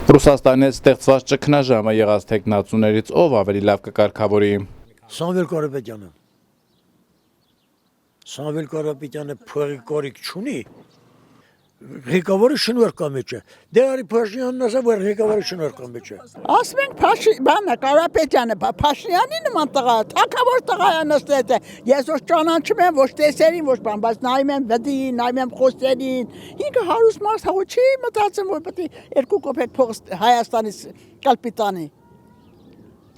Ռուսաստանի ստեղծված ճգնաժամը եղած թեկնածուներից ով ավելի լավ կկարգավորի։ Սամվել Կարապետյանը։ Սամվել Կարապետյանը փողի կորիկ չունի։ Ղեկավարը շնորհքա մեջ է։ Դե արի Փաշինյանն ասա, որ ղեկավարը շնորհքա մեջ է։ Ասում ենք բանը Կարապետյանը Փաշինյանի նման տղա, թակավոր տղա է նստած է։ Ես ոչ ճանաչում եմ, ոչ տեսերին, ոչ բան, բայց նայում եմ վդին, նայում եմ խոսերին։ Ինքը հարուստ մարդ հա չի մտածում, որ պետք է 2 կոպեկ փող Հայաստանից կալպիտանի։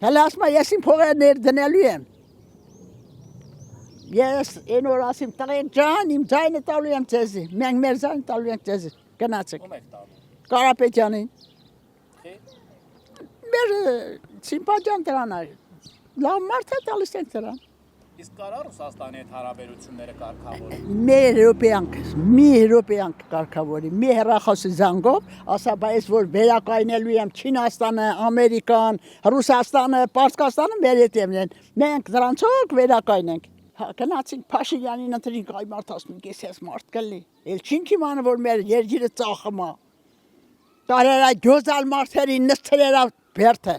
Հələ ասում եմ, ես իմ փողերը ներդնելու եմ։ Ես այն օր ասեմ տղեկ ջան, իմ ձայնը տալու եմ ձեզի, մենք մեր ձայնը տալու ենք ձեզի, գնացեք։ Կարապետյանին։ Մեր սիմպատիան դրան է, լավ մարդ է տալիս ենք դրան։ Իսկ կարա Ռուսաստանի հետ հարաբերությունները կարգավորի։ Մի հրոպեանք կարգավորի, մի հեռախոսի զանգով, ասա բայց որ վերակայնելու եմ Չինաստանը, Ամերիկան, Ռուսաստանը, Պարսկաստանը մեր հետ են, մենք դրանցով վերակայնենք։ Գնացինք Փաշինյանին ընտրինք, այ մարդ ասում ենք, ես մարդ կլի։ Էլ չինք իմանը, որ մեր երկիրը ծախում է։ Տարերա գյոզալ մարդերին նստերերա բերդը։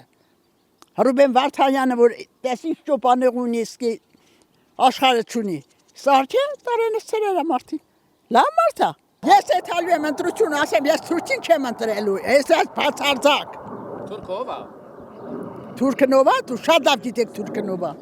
Ռուբեն Վարդանյանը, որ տեսինք ճոպանեղ ունի, իսկի աշխարհը չունի։ Սարքե տարե նստերերա մարդին։ Լավ մարդ է։ Ես էթալու եմ ընտրություն, ասեմ, ես թուրքին չեմ ընտրելու, ես բացարձակ։ Թուրքով է։ Թուրքնով է, դու շատ լավ գիտեք թուրքնով է։